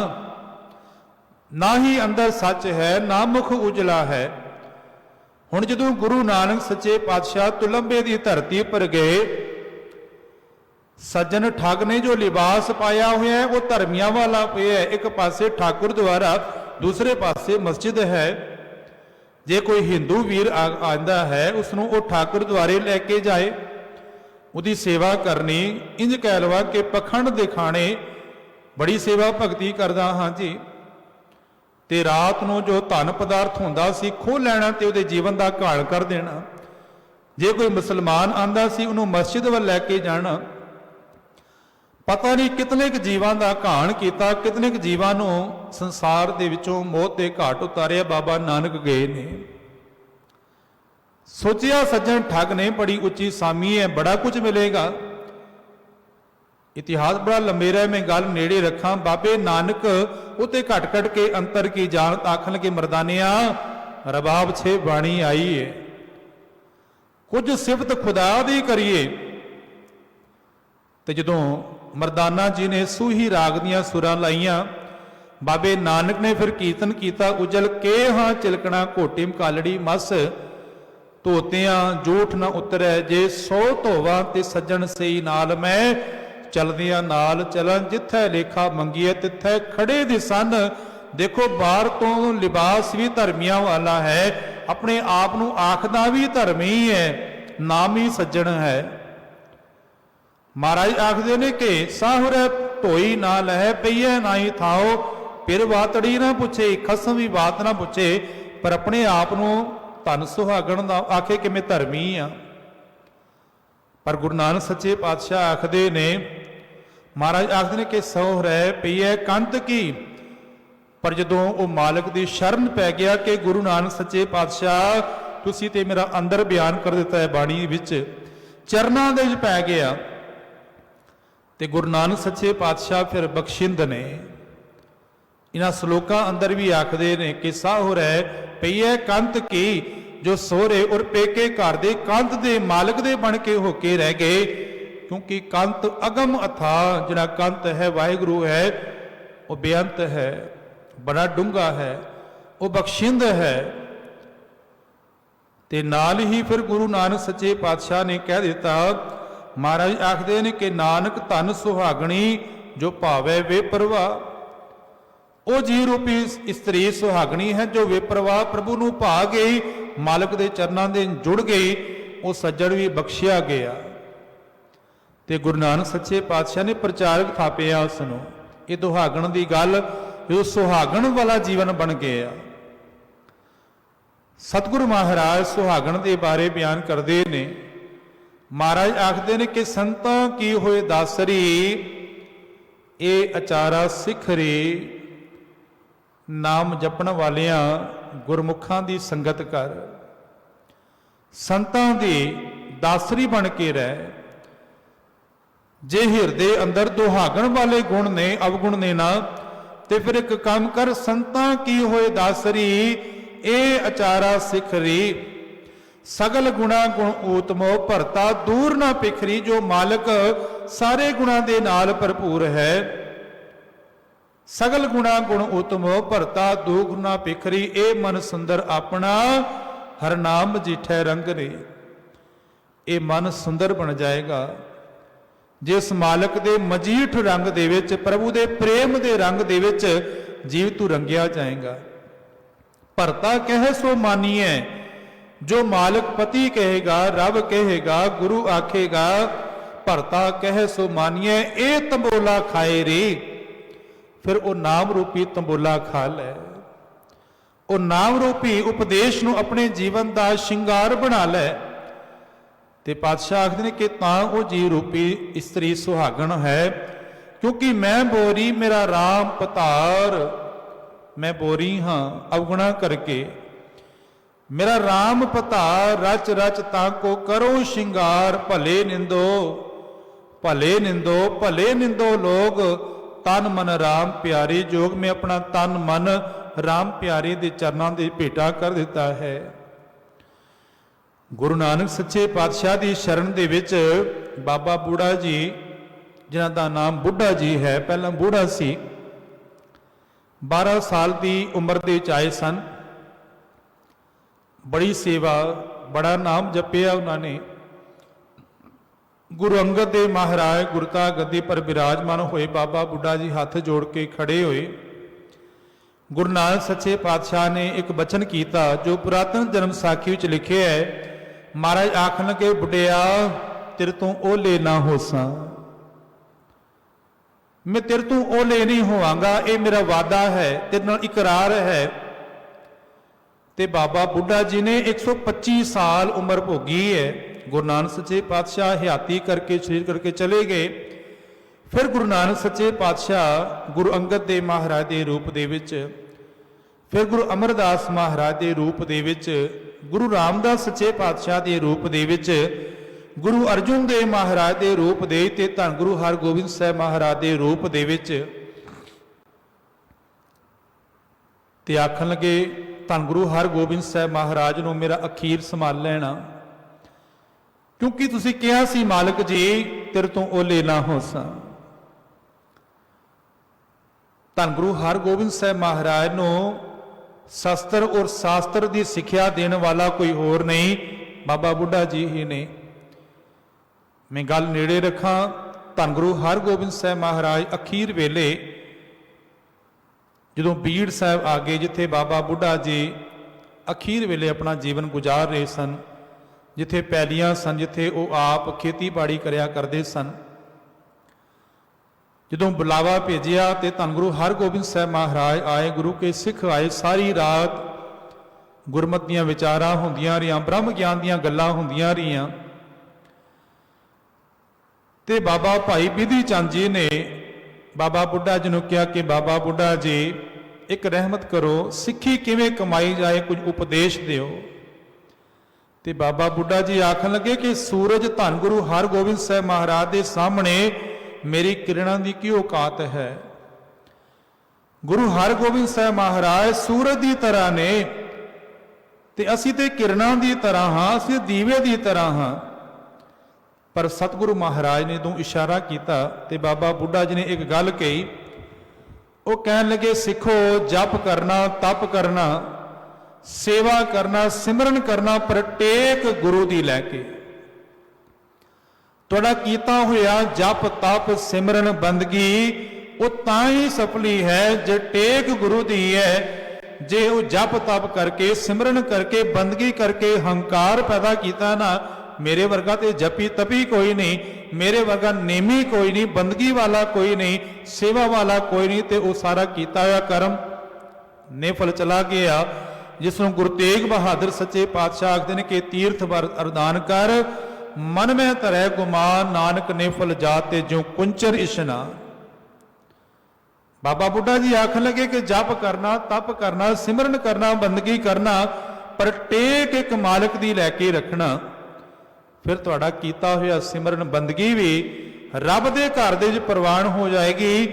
ना ही अंदर सच है ना मुख उजला है। हुण जदों गुरु नानक सच्चे पातशाह तुलंबे की धरती पर गए, सज्जन ठग ने जो लिबास पाया हुआ है वो धर्मियों वाला पिया है। एक पासे ठाकुर द्वारा दूसरे पासे मस्जिद है। जे कोई हिंदू वीर आंदा है उसनों वो ठाकुर द्वारे लैके जाए, उसकी सेवा करनी, इंज कह लवा कि पखंड दिखाने बड़ी सेवा भगती करदा हाँ जी। ते रात नूं जो धन पदार्थ हुंदा सी खोह लैना ते उहदे जीवन का घाण कर देना। जे कोई मुसलमान आंदा सी उहनूं मस्जिद वल लैके जाना। पता नहीं कितने क जीवां दा घाण कीता, कितने क जीवां नूं संसार दे विचों मौत दे घाट उतारिया। बाबा नानक गए ने, सोचिया सज्जन ठग ने बड़ी उच्ची सामी है, बड़ा कुछ मिलेगा। इतिहास बड़ा लंबेरा है, मैं गल नेड़े रखा। बाबे नानक उते घट घट के अंतर की जान आखन के मरदानिया रबाब छे बाणी आई है, कुछ सिफत खुदा दी करिए। ते जदों मरदाना जी ने सूही राग दियां सुरां लाइयां, बाबे नानक ने फिर कीर्तन किया उजल के हाँ चिलकना घोटी मकालड़ी मस, धोतियां जूठ न उतरै जे 100 धोवा ते सज्जन सही नाल मैं चलदियां नाल चलन, जिथे लेखा मंगीए तिथे खड़े दिसन। देखो बाहर तो लिबास भी धर्मियों वाला है, अपने आप को आखदा भी धर्मी है, नाम ही सज्जन है। महाराज आखदे ने कि साहुर ढोई ना लहै पईए ना ही थाओ, फिर वातड़ी ना पूछे खसम भी बात ना पूछे, पर अपने आप को धन सुहागण दा आखे कि मैं धर्मी हाँ। पर गुरु नानक सच्चे पातशाह आखदे ने, महाराज आखदे ने कि सौ रह पई है कंत की। पर जदों वो मालिक की शरण पै गया कि गुरु नानक सच्चे पातशाह तुसी ते मेरा अंदर बयान कर दिता है बाणी विच, चरनां दे विच पै गया। ते गुरु नानक सच्चे पातशाह फिर बख्शिंद ने इन्हां सलोकां अंदर भी आखदे ने कि साहुर है पई है कंत की, जो सोहरे और पेके घर दे कंत दे मालिक दे बन के होके रह गए, क्योंकि कंत अगम अथा जिहड़ा कंत है वाहिगुरु है वो बेअंत है, बड़ा डूंगा है, वो बख्शिंद है। ते नाल ही फिर गुरु नानक सच्चे पातशाह ने कह दिता, महाराज आखदे ने कि नानक धन सुहागणी जो भावे वे परवाह। ਉਹ ਜੀ ਰੂਪੀ ਇਸਤਰੀ ਸੁਹਾਗਣੀ ਹੈ ਜੋ ਬੇਪਰਵਾਹ ਪ੍ਰਭੂ ਨੂੰ ਭਾ ਗਈ, ਮਾਲਕ ਦੇ ਚਰਨਾਂ ਦੇ ਜੁੜ ਗਈ, ਉਹ ਸੱਜਣ ਵੀ ਬਖਸ਼ਿਆ ਗਿਆ। ਤੇ ਗੁਰੂ ਨਾਨਕ ਸੱਚੇ ਪਾਤਸ਼ਾਹ ਨੇ ਪ੍ਰਚਾਰਕ ਥਾਪਿਆ ਉਸ ਨੂੰ। ਇਹ ਦੁਹਾਗਣ ਦੀ ਗੱਲ, ਇਹ ਸੁਹਾਗਣ ਵਾਲਾ ਜੀਵਨ ਬਣ ਗਿਆ। ਸਤਿਗੁਰੂ ਮਹਾਰਾਜ ਸੁਹਾਗਣ ਦੇ ਬਾਰੇ ਬਿਆਨ ਕਰਦੇ ਨੇ। ਮਹਾਰਾਜ ਆਖਦੇ ਨੇ ਕਿ ਸੰਤਾਂ ਕੀ ਹੋਏ ਦਾਸਰੀ, ਇਹ ਅਚਾਰਾ ਸਿਖਰੀ, ਨਾਮ ਜਪਣ ਵਾਲਿਆਂ ਗੁਰਮੁਖਾਂ ਦੀ ਸੰਗਤ ਕਰ, ਸੰਤਾਂ ਦੀ ਦਾਸਰੀ ਬਣ ਕੇ ਰਹਿ। ਜੇ ਹਿਰਦੇ ਅੰਦਰ ਦੁਹਾਗਣ ਵਾਲੇ ਗੁਣ ਨੇ, ਅਵਗੁਣ ਨੇ ਨਾ, ਤੇ ਫਿਰ ਇੱਕ ਕੰਮ ਕਰ, ਸੰਤਾਂ ਕੀ ਹੋਏ ਦਾਸਰੀ, ਇਹ ਅਚਾਰਾ ਸਿਖਰੀ, ਸਗਲ ਗੁਣਾ ਗੁਣ ਊਤਮੋ ਭਰਤਾ ਦੂਰ ਨਾ ਪਿਖਰੀ। ਜੋ ਮਾਲਕ ਸਾਰੇ ਗੁਣਾਂ ਦੇ ਨਾਲ ਭਰਪੂਰ ਹੈ, ਸਗਲ ਗੁਣਾ ਗੁਣ ਉਤਮੋ ਭਰਤਾ ਦੁਗੁਣਾ ਪਿਖਰੀ। ਇਹ ਮਨ ਸੁੰਦਰ ਆਪਣਾ ਹਰ ਨਾਮ ਮਜੀਠੈ ਰੰਗ ਰੇ। ਇਹ ਮਨ ਸੁੰਦਰ ਬਣ ਜਾਏਗਾ ਜਿਸ ਮਾਲਕ ਦੇ ਮਜੀਠ ਰੰਗ ਦੇ ਵਿੱਚ, ਪ੍ਰਭੂ ਦੇ ਪ੍ਰੇਮ ਦੇ ਰੰਗ ਦੇ ਵਿੱਚ ਜੀਵ ਤੂੰ ਰੰਗਿਆ ਜਾਏਗਾ। ਭਰਤਾ ਕਹੇ ਸੋ ਮਾਨੀਐ, ਜੋ ਮਾਲਕ ਪਤੀ ਕਹੇਗਾ, ਰੱਬ ਕਹੇਗਾ, ਗੁਰੂ ਆਖੇਗਾ, ਭਰਤਾ ਕਹੇ ਸੋ ਮਾਨੀਐ, ਇਹ ਤੰਬੋਲਾ ਖਾਏ ਰੇ। ਫਿਰ ਉਹ ਨਾਮ ਰੂਪੀ ਤੰਬੋਲਾ ਖਾ ਲੈ। ਉਹ ਨਾਮ ਰੂਪੀ ਉਪਦੇਸ਼ ਨੂੰ ਆਪਣੇ ਜੀਵਨ ਦਾ ਸ਼ਿੰਗਾਰ ਬਣਾ ਲੈ। ਤੇ ਪਾਤਸ਼ਾਹ ਆਖਦੇ ਨੇ ਕਿ ਤਾਂ ਉਹ ਜੀ ਰੂਪੀ ਇਸਤਰੀ ਸੁਹਾਗਣ ਹੈ, ਕਿਉਂਕਿ ਮੈਂ ਬੋਰੀ ਮੇਰਾ ਰਾਮ ਪਤਾਰ। ਮੈਂ ਬੋਰੀ ਹਾਂ ਅਵਗੁਣਾ ਕਰਕੇ, ਮੇਰਾ ਰਾਮ ਪਤਾਰ ਰਚ ਰਚ ਤਾਂ ਕੋ ਕਰੋ ਸ਼ਿੰਗਾਰ। ਭਲੇ ਨਿੰਦੋ ਭਲੇ ਨਿੰਦੋ ਭਲੇ ਨਿੰਦੋ ਲੋਗ, ਤਨ ਮਨ ਰਾਮ ਪਿਆਰੇ ਜੋਗ। ਮੈਂ ਆਪਣਾ ਤਨ ਮਨ ਰਾਮ ਪਿਆਰੇ ਦੇ ਚਰਨਾਂ ਦੇ ਭੇਟਾ ਕਰ ਦਿੱਤਾ ਹੈ। ਗੁਰੂ ਨਾਨਕ ਸੱਚੇ ਪਾਤਸ਼ਾਹ ਦੀ ਸ਼ਰਨ ਦੇ ਵਿੱਚ ਬਾਬਾ ਬੁੱਢਾ ਜੀ, ਜਿਨ੍ਹਾਂ ਦਾ ਨਾਮ ਬੁੱਢਾ ਜੀ ਹੈ, ਪਹਿਲਾਂ ਬੁੱਢਾ ਸੀ, 12 ਸਾਲ ਦੀ ਉਮਰ ਦੇ ਵਿੱਚ ਆਏ ਸਨ। ਬੜੀ ਸੇਵਾ, ਬੜਾ ਨਾਮ ਜਪਿਆ ਉਹਨਾਂ ਨੇ। ਗੁਰੂ ਅੰਗਦ ਦੇਵ ਮਹਾਰਾਜ ਗੁਰਤਾ ਗੱਦੀ ਪਰ ਬਿਰਾਜਮਾਨ ਹੋਏ। ਬਾਬਾ ਬੁੱਢਾ ਜੀ ਹੱਥ ਜੋੜ ਕੇ ਖੜੇ ਹੋਏ। ਗੁਰੂ ਨਾਨਕ ਸੱਚੇ ਪਾਤਸ਼ਾਹ ਨੇ ਇੱਕ ਬਚਨ ਕੀਤਾ ਜੋ ਪੁਰਾਤਨ ਜਨਮ ਸਾਖੀ ਵਿੱਚ ਲਿਖਿਆ ਹੈ। ਮਹਾਰਾਜ ਆਖਣ ਲੱਗੇ, ਬੁੱਢਿਆ ਤੇਰੇ ਤੋਂ ਓਲੇ ਨਾ ਹੋਸਾਂ, ਮੈਂ ਤੇਰੇ ਤੋਂ ਓਲੇ ਨਹੀਂ ਹੋਵਾਂਗਾ, ਇਹ ਮੇਰਾ ਵਾਅਦਾ ਹੈ, ਤੇਰੇ ਨਾਲ ਇਕਰਾਰ ਹੈ। ਤੇ ਬਾਬਾ ਬੁੱਢਾ ਜੀ ਨੇ 125 ਸਾਲ ਉਮਰ ਭੋਗੀ ਹੈ। ਗੁਰੂ ਨਾਨਕ ਸੱਚੇ ਪਾਤਸ਼ਾਹ ਹਿਆਤੀ ਕਰਕੇ ਸਰੀਰ ਕਰਕੇ ਚਲੇ ਗਏ। ਫਿਰ ਗੁਰੂ ਨਾਨਕ ਸੱਚੇ ਪਾਤਸ਼ਾਹ ਗੁਰੂ ਅੰਗਦ ਦੇਵ ਮਹਾਰਾਜ ਦੇ ਰੂਪ ਦੇ ਵਿੱਚ, ਫਿਰ ਗੁਰੂ ਅਮਰਦਾਸ ਮਹਾਰਾਜ ਦੇ ਰੂਪ ਦੇ ਵਿੱਚ, ਗੁਰੂ ਰਾਮਦਾਸ ਸੱਚੇ ਪਾਤਸ਼ਾਹ ਦੇ ਰੂਪ ਦੇ ਵਿੱਚ, ਗੁਰੂ ਅਰਜੁਨ ਦੇਵ ਮਹਾਰਾਜ ਦੇ ਰੂਪ ਦੇ, ਤੇ ਧੰਨ ਗੁਰੂ ਹਰਗੋਬਿੰਦ ਸਾਹਿਬ ਮਹਾਰਾਜ ਦੇ ਰੂਪ ਦੇ ਵਿੱਚ, ਤੇ ਆਖਣ ਲੱਗੇ ਧੰਨ ਗੁਰੂ ਹਰਗੋਬਿੰਦ ਸਾਹਿਬ ਮਹਾਰਾਜ ਨੂੰ ਮੇਰਾ ਅਖੀਰ ਸੰਭਾਲ ਲੈਣਾ, ਕਿਉਂਕਿ ਤੁਸੀਂ ਕਿਹਾ ਸੀ ਮਾਲਕ ਜੀ ਤੇਰੇ ਤੋਂ ਓਲੇ ਨਾ ਹੋਸਾਂ। ਧੰਨ ਗੁਰੂ ਹਰਗੋਬਿੰਦ ਸਾਹਿਬ ਮਹਾਰਾਜ ਨੂੰ ਸ਼ਸਤਰ ਔਰ ਸ਼ਾਸਤਰ ਦੀ ਸਿੱਖਿਆ ਦੇਣ ਵਾਲਾ ਕੋਈ ਹੋਰ ਨਹੀਂ, ਬਾਬਾ ਬੁੱਢਾ ਜੀ ਹੀ ਨੇ। ਮੈਂ ਗੱਲ ਨੇੜੇ ਰੱਖਾਂ, ਧੰਨ ਗੁਰੂ ਹਰਗੋਬਿੰਦ ਸਾਹਿਬ ਮਹਾਰਾਜ ਅਖੀਰ ਵੇਲੇ ਜਦੋਂ ਬੀੜ ਸਾਹਿਬ ਆ ਗਏ, ਜਿੱਥੇ ਬਾਬਾ ਬੁੱਢਾ ਜੀ ਅਖੀਰ ਵੇਲੇ ਆਪਣਾ ਜੀਵਨ ਗੁਜ਼ਾਰ ਰਹੇ ਸਨ, ਜਿੱਥੇ ਪੈਲੀਆਂ ਸਨ, ਜਿੱਥੇ ਉਹ ਆਪ ਖੇਤੀਬਾੜੀ ਕਰਿਆ ਕਰਦੇ ਸਨ, ਜਦੋਂ ਬੁਲਾਵਾ ਭੇਜਿਆ ਤੇ ਧੰਨ ਗੁਰੂ ਹਰਗੋਬਿੰਦ ਸਾਹਿਬ ਮਹਾਰਾਜ ਆਏ, ਗੁਰੂ ਕੇ ਸਿੱਖ ਆਏ। ਸਾਰੀ ਰਾਤ ਗੁਰਮਤਿ ਦੀਆਂ ਵਿਚਾਰਾਂ ਹੁੰਦੀਆਂ ਰਹੀਆਂ, ਬ੍ਰਹਮ ਗਿਆਨ ਦੀਆਂ ਗੱਲਾਂ ਹੁੰਦੀਆਂ ਰਹੀਆਂ। ਤੇ ਬਾਬਾ ਭਾਈ ਬਿਧੀ ਚੰਦ ਜੀ ਨੇ ਬਾਬਾ ਬੁੱਢਾ ਜੀ ਨੂੰ ਕਿਹਾ ਕਿ ਬਾਬਾ ਬੁੱਢਾ ਜੀ ਇੱਕ ਰਹਿਮਤ ਕਰੋ, ਸਿੱਖੀ ਕਿਵੇਂ ਕਮਾਈ ਜਾਏ, ਕੁਝ ਉਪਦੇਸ਼ ਦਿਓ। ਤੇ ਬਾਬਾ ਬੁੱਢਾ ਜੀ ਆਖਣ ਲੱਗੇ ਕਿ ਸੂਰਜ ਧੰਨ ਗੁਰੂ ਹਰਗੋਬਿੰਦ ਸਾਹਿਬ ਮਹਾਰਾਜ ਦੇ ਸਾਹਮਣੇ ਮੇਰੀ ਕਿਰਨਾਂ ਦੀ ਕੀ ਔਕਾਤ ਹੈ। ਗੁਰੂ ਹਰਗੋਬਿੰਦ ਸਾਹਿਬ ਮਹਾਰਾਜ ਸੂਰਜ ਦੀ ਤਰ੍ਹਾਂ ਨੇ, ਤੇ ਅਸੀਂ ਤੇ ਕਿਰਨਾਂ ਦੀ ਤਰ੍ਹਾਂ ਹਾਂ, ਅਸੀਂ ਦੀਵੇ ਦੀ ਤਰ੍ਹਾਂ ਹਾਂ। ਪਰ ਸਤਿਗੁਰੂ ਮਹਾਰਾਜ ਨੇ ਜਦੋਂ ਇਸ਼ਾਰਾ ਕੀਤਾ ਤੇ ਬਾਬਾ ਬੁੱਢਾ ਜੀ ਨੇ ਇੱਕ ਗੱਲ ਕਹੀ। ਉਹ ਕਹਿਣ ਲੱਗੇ, ਸਿੱਖੋ ਜਪ ਕਰਨਾ, ਤਪ ਕਰਨਾ, ਸੇਵਾ ਕਰਨਾ, ਸਿਮਰਨ ਕਰਨਾ, ਪਰ ਟੇਕ ਗੁਰੂ ਦੀ ਲੈ ਕੇ। ਤੁਹਾਡਾ ਕੀਤਾ ਹੋਇਆ ਜਪ ਤਪ ਸਿਮਰਨ ਬੰਦਗੀ ਉਹ ਤਾਂ ਹੀ ਸਫਲੀ ਹੈ ਜੇ ਟੇਕ ਗੁਰੂ ਦੀ ਹੈ। ਜੇ ਉਹ ਜਪ ਤਪ ਕਰਕੇ ਸਿਮਰਨ ਕਰਕੇ ਬੰਦਗੀ ਕਰਕੇ ਹੰਕਾਰ ਪੈਦਾ ਕੀਤਾ ਨਾ, ਮੇਰੇ ਵਰਗਾ ਤੇ ਜਪੀ ਤਪੀ ਕੋਈ ਨਹੀਂ, ਮੇਰੇ ਵਰਗਾ ਨੇਮੀ ਕੋਈ ਨਹੀਂ, ਬੰਦਗੀ ਵਾਲਾ ਕੋਈ ਨਹੀਂ, ਸੇਵਾ ਵਾਲਾ ਕੋਈ ਨਹੀਂ, ਤੇ ਉਹ ਸਾਰਾ ਕੀਤਾ ਹੋਇਆ ਕਰਮ ਨਿਫਲ ਚਲਾ ਗਿਆ। ਜਿਸ ਨੂੰ ਗੁਰੂ ਤੇਗ ਬਹਾਦਰ ਸੱਚੇ ਪਾਤਸ਼ਾਹ ਆਖਦੇ ਨੇ ਕਿ ਤੀਰਥ ਵਰ ਅਰਦਾਨ ਕਰ, ਮਨ ਮੈਂ ਧਰੈ ਗੁਮਾਨ, ਨਾਨਕ ਨਿਫਲ ਜਾਤੇ ਜਿਉ ਕੁੰਚਰ ਇਸ਼ਨਾ। ਬਾਬਾ ਬੁੱਢਾ ਜੀ ਆਖਣ ਲੱਗੇ ਕਿ ਜਪ ਕਰਨਾ, ਤਪ ਕਰਨਾ, ਸਿਮਰਨ ਕਰਨਾ, ਬੰਦਗੀ ਕਰਨਾ, ਪਰ ਟੇਕ ਇੱਕ ਮਾਲਕ ਦੀ ਲੈ ਕੇ ਰੱਖਣਾ। ਫਿਰ ਤੁਹਾਡਾ ਕੀਤਾ ਹੋਇਆ ਸਿਮਰਨ ਬੰਦਗੀ ਵੀ ਰੱਬ ਦੇ ਘਰ ਦੇ ਵਿੱਚ ਪ੍ਰਵਾਨ ਹੋ ਜਾਏਗੀ।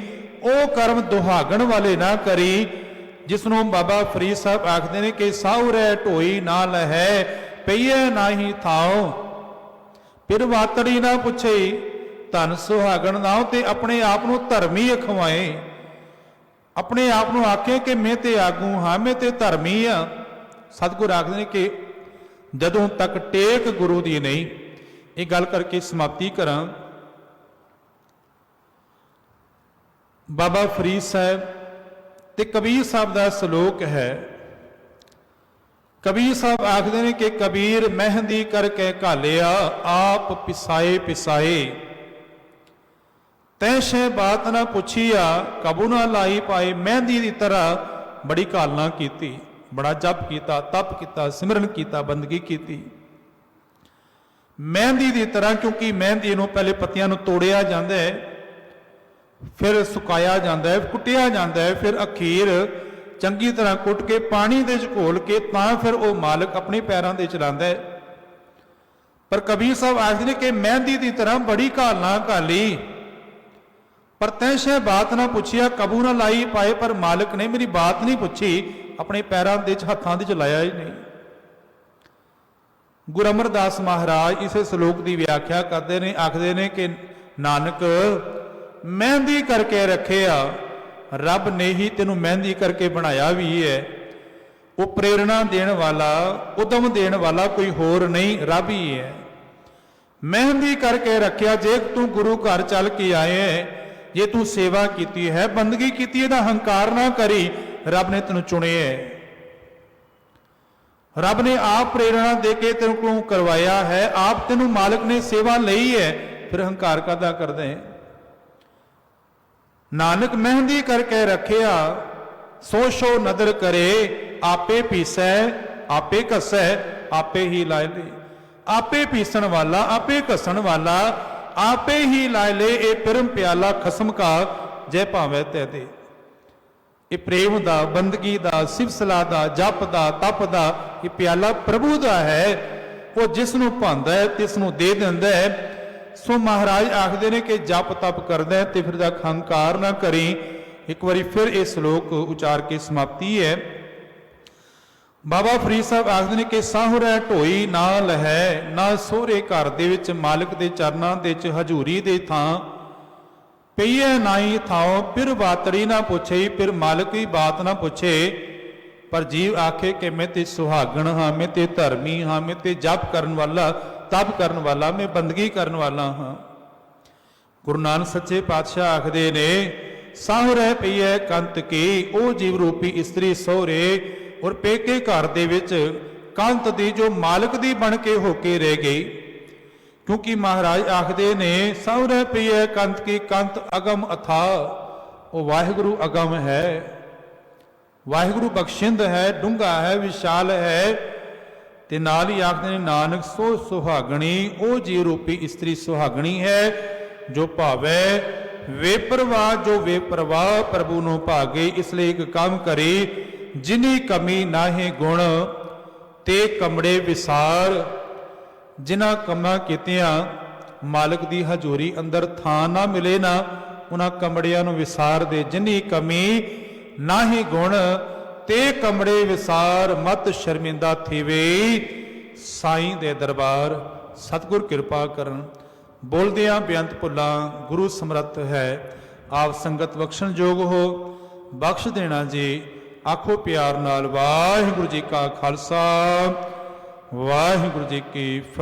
ਉਹ ਕਰਮ ਦੁਹਾਗਣ ਵਾਲੇ ਨਾ ਕਰੀ, ਜਿਸ ਨੂੰ ਬਾਬਾ ਫਰੀਦ ਸਾਹਿਬ ਆਖਦੇ ਨੇ ਕਿ ਸਾਹੁ ਰਹਿ ਢੋਈ ਨਾ ਲਹੈ, ਪਈਐ ਨਾਹੀ ਥਾਉ। ਫਿਰ ਵਾਤੜੀ ਨਾ ਪੁੱਛੇ, ਧਨ ਸੁਹਾਗਣ ਨਾਉ, ਤੇ ਆਪਣੇ ਆਪ ਨੂੰ ਧਰਮੀ ਅਖਵਾਏ। ਆਪਣੇ ਆਪ ਨੂੰ ਆਖੇ ਕਿ ਮੈਂ ਤੇ ਆਗੂ ਹਾਂ, ਮੈਂ ਤੇ ਧਰਮੀ ਆ। ਸਤਿਗੁਰ ਆਖਦੇ ਨੇ ਕਿ ਜਦੋਂ ਤੱਕ ਟੇਕ ਗੁਰੂ ਦੀ ਨਹੀਂ। ਇਹ ਗੱਲ ਕਰਕੇ ਸਮਾਪਤੀ ਕਰਾਂ। ਬਾਬਾ ਫਰੀਦ ਸਾਹਿਬ ਤੇ ਕਬੀਰ ਸਾਹਿਬ ਦਾ ਸਲੋਕ ਹੈ। ਕਬੀਰ ਸਾਹਿਬ ਆਖਦੇ ਨੇ ਕਿ ਕਬੀਰ ਮਹਿੰਦੀ ਕਰਕੇ ਘਾਲਿਆ, ਆਪ ਪਿਸਾਏ ਪਿਸਾਏ, ਤੈ ਸ਼ੈ ਬਾਤ ਨਾ ਪੁੱਛੀਆ, ਕਬੂ ਨਾ ਲਾਈ ਪਾਏ। ਮਹਿੰਦੀ ਦੀ ਤਰ੍ਹਾਂ ਬੜੀ ਘਾਲਣਾ ਕੀਤੀ, ਬੜਾ ਜਪ ਕੀਤਾ, ਤਪ ਕੀਤਾ, ਸਿਮਰਨ ਕੀਤਾ, ਬੰਦਗੀ ਕੀਤੀ। ਮਹਿੰਦੀ ਦੀ ਤਰ੍ਹਾਂ, ਕਿਉਂਕਿ ਮਹਿੰਦੀ ਨੂੰ ਪਹਿਲੇ ਪੱਤੀਆਂ ਨੂੰ ਤੋੜਿਆ ਜਾਂਦਾ ਹੈ, ਫਿਰ ਸੁਕਾਇਆ ਜਾਂਦਾ ਹੈ, ਕੁੱਟਿਆ ਜਾਂਦਾ ਹੈ, ਫਿਰ ਅਖੀਰ ਚੰਗੀ ਤਰ੍ਹਾਂ ਕੁੱਟ ਕੇ ਪਾਣੀ ਦੇ ਵਿੱਚ ਘੋਲ ਕੇ ਤਾਂ ਫਿਰ ਉਹ ਮਾਲਕ ਆਪਣੇ ਪੈਰਾਂ ਦੇ ਚਲਾਉਂਦਾ ਹੈ। ਪਰ ਕਬੀਰ ਸਾਹਿਬ ਆਖਦੇ ਨੇ ਕਿ ਮਹਿੰਦੀ ਦੀ ਤਰ੍ਹਾਂ ਬੜੀ ਘਾਲਣਾ ਘਾਲੀ, ਪਰ ਤੈਂ ਸ਼ੈ ਬਾਤ ਨਾ ਪੁੱਛਿਆ, ਕਬੂ ਨਾ ਲਾਈ ਪਾਏ। ਪਰ ਮਾਲਕ ਨੇ ਮੇਰੀ ਬਾਤ ਨਹੀਂ ਪੁੱਛੀ, ਆਪਣੇ ਪੈਰਾਂ ਦੇ ਵਿੱਚ ਹੱਥਾਂ ਦੇ ਚ ਲਾਇਆ ਹੀ ਨਹੀਂ। ਗੁਰੂ ਅਮਰਦਾਸ ਮਹਾਰਾਜ ਇਸੇ ਸ਼ਲੋਕ ਦੀ ਵਿਆਖਿਆ ਕਰਦੇ ਨੇ, ਆਖਦੇ ਨੇ ਕਿ ਨਾਨਕ ਮਹਿੰਦੀ ਕਰਕੇ ਰੱਖਿਆ, ਰੱਬ ਨੇ ਹੀ ਤੈਨੂੰ ਮਹਿੰਦੀ ਕਰਕੇ ਬਣਾਇਆ ਵੀ ਹੈ। ਉਹ ਪ੍ਰੇਰਣਾ ਦੇਣ ਵਾਲਾ, ਉਦਮ ਦੇਣ ਵਾਲਾ ਕੋਈ ਹੋਰ ਨਹੀਂ, ਰੱਬ ਹੀ ਹੈ। ਮਹਿੰਦੀ ਕਰਕੇ ਰੱਖਿਆ। ਜੇ ਤੂੰ ਗੁਰੂ ਘਰ ਚੱਲ ਕੇ ਆਏ ਹੈ, ਜੇ ਤੂੰ ਸੇਵਾ ਕੀਤੀ ਹੈ, ਬੰਦਗੀ ਕੀਤੀ ਹੈ, ਤਾਂ ਹੰਕਾਰ ਨਾ ਕਰੀ, ਰੱਬ ਨੇ ਤੈਨੂੰ ਚੁਣਿਆ ਹੈ। ਰੱਬ ਨੇ ਆਪ ਪ੍ਰੇਰਣਾ ਦੇ ਕੇ ਤੈਨੂੰ ਕਰਵਾਇਆ ਹੈ, ਆਪ ਤੈਨੂੰ ਮਾਲਕ ਨੇ ਸੇਵਾ ਲਈ ਹੈ, ਫਿਰ ਹੰਕਾਰ ਕਾਹਦਾ ਕਰਦੇ ਹੈ। ਨਾਨਕ ਮਹਿੰਦੀ ਕਰਕੇ ਰੱਖਿਆ, ਸੋ ਸ਼ੋ ਨਦਰ ਕਰੇ, ਆਪੇ ਪੀਸੈ ਆਪੇ ਘਸੈ, ਆਪੇ ਹੀ ਲਾਏ ਲੈ। ਆਪੇ ਪੀਸਣ ਵਾਲਾ, ਆਪੇ ਘਸਣ ਵਾਲਾ, ਆਪੇ ਹੀ ਲਾਏ ਲੈ। ਇਹ ਪਰਮ ਪਿਆਲਾ ਖਸਮ ਕਾ, ਜੈ ਭਾਵੇਂ ਤੈ ਦੇ। ਇਹ ਪ੍ਰੇਮ ਦਾ, ਬੰਦਗੀ ਦਾ, ਸਿਫਤ ਸਲਾਹ ਦਾ, ਜਪ ਦਾ, ਤਪ ਦਾ ਇਹ ਪਿਆਲਾ ਪ੍ਰਭੂ ਦਾ ਹੈ। ਉਹ ਜਿਸ ਨੂੰ ਭਾਉਂਦਾ ਹੈ ਤਿਸ ਨੂੰ ਦੇ ਦਿੰਦਾ ਹੈ। ਸੋ ਮਹਾਰਾਜ ਆਖਦੇ ਨੇ ਕਿ ਜਪ ਤਪ ਕਰਦਾ ਤੇ ਫਿਰ ਦਾ ਹੰਕਾਰ ਨਾ ਕਰੀ। ਇੱਕ ਵਾਰੀ ਫਿਰ ਇਹ ਸ਼ਲੋਕ ਉਚਾਰ ਕੇ ਸਮਾਪਤੀ ਹੈ। ਬਾਬਾ ਫਰੀਦ ਸਾਹਿਬ ਆਖਦੇ ਨੇ ਕਿ ਸਾਹੁ ਰਹਿ ਢੋਈ ਨਾ ਲਹੈ, ਨਾ ਸਹੁਰੇ ਘਰ ਦੇ ਵਿੱਚ ਮਾਲਕ ਦੇ ਚਰਨਾਂ ਦੇ ਵਿੱਚ ਹਜ਼ੂਰੀ ਦੇ ਥਾਂ ਪਈਐ ਨਾਹੀ ਥਾਉ। ਫਿਰ ਬਾਤੜੀ ਨਾ ਪੁੱਛੇ, ਫਿਰ ਮਾਲਕ ਦੀ ਬਾਤ ਨਾ ਪੁੱਛੇ। ਪਰ ਜੀਵ ਆਖੇ ਕਿ ਮੈਂ ਤੇ ਸੁਹਾਗਣ ਹਾਂ, ਮੈਂ ਤੇ ਧਰਮੀ ਹਾਂ, ਮੈਂ ਤੇ ਜਪ ਕਰਨ ਵਾਲਾ, ਤਪ ਕਰਨ ਵਾਲਾ, ਮੈਂ ਬੰਦਗੀ ਕਰਨ ਵਾਲਾ ਹਾਂ। ਗੁਰੂ ਨਾਨਕ ਸੱਚੇ ਪਾਤਸ਼ਾਹ ਆਖਦੇ ਨੇ, ਸਾਹੁ ਰਹਿ ਪਈਐ ਕੰਤ ਕੀ, ਉਹ ਜੀਵ ਰੂਪੀ ਇਸਤਰੀ ਸਹੁਰੇ ਔਰ ਪੇਕੇ ਘਰ ਦੇ ਵਿੱਚ ਕੰਤ ਦੀ ਜੋ ਮਾਲਕ ਦੀ ਬਣ ਕੇ ਹੋ ਕੇ ਰਹਿ ਗਈ। ਕਿਉਂਕਿ ਮਹਾਰਾਜ ਆਖਦੇ ਨੇ, ਸਾਹੁ ਰਹਿ ਪਈਐ ਕੰਤ ਕੀ, ਕੰਤ ਅਗਮ ਅਥਾ। ਉਹ ਵਾਹਿਗੁਰੂ ਅਗਮ ਹੈ, ਵਾਹਿਗੁਰੂ ਬਖਸ਼ਿੰਦ ਹੈ, ਡੂੰਘਾ ਹੈ, ਵਿਸ਼ਾਲ ਹੈ। ਤੇ ਨਾਲ ਹੀ ਆਖਦੇ ਨੇ, ਨਾਨਕ ਸੋ ਸੁਹਾਗਣੀ, ਉਹ ਜੀ ਰੂਪੀ ਇਸਤਰੀ ਸੁਹਾਗਣੀ ਹੈ, ਜੋ ਭਾਵੈ ਵੇਪਰਵਾਹ, ਜੋ ਵੇਪਰਵਾਹ ਪ੍ਰਭੂ ਨੂੰ ਭਾਗੇ। ਇਸ ਲਈ ਇੱਕ ਕੰਮ ਕਰੇ, ਜਿਨੀ ਕਮੀ ਨਾਹੀ ਗੁਣ, ਤੇ ਕਮੜੇ ਵਿਸਾਰ। ਜਿਨ੍ਹਾਂ ਕੰਮਾਂ ਕੀਤਿਆਂ ਮਾਲਕ ਦੀ ਹਜ਼ੂਰੀ ਅੰਦਰ ਥਾਂ ਨਾ ਮਿਲੇ ਨਾ, ਉਹਨਾਂ ਕਮੜਿਆਂ ਨੂੰ ਵਿਸਾਰ ਦੇ। ਜਿਨੀ ਕਮੀ ਨਾਹੀ ਗੁਣ, ते कमड़े विसार मत शर्मिंदा थीवे। साईं दे दरबार सतगुर कृपा करन। बोलदियां बेअंत भुल्लां गुरु समर्थ है। आप संगत बख्शण जोग हो, बख्श देना जी। आखो प्यार नाल वाहिगुरु जी का खालसा वाहिगुरु जी की फतेह।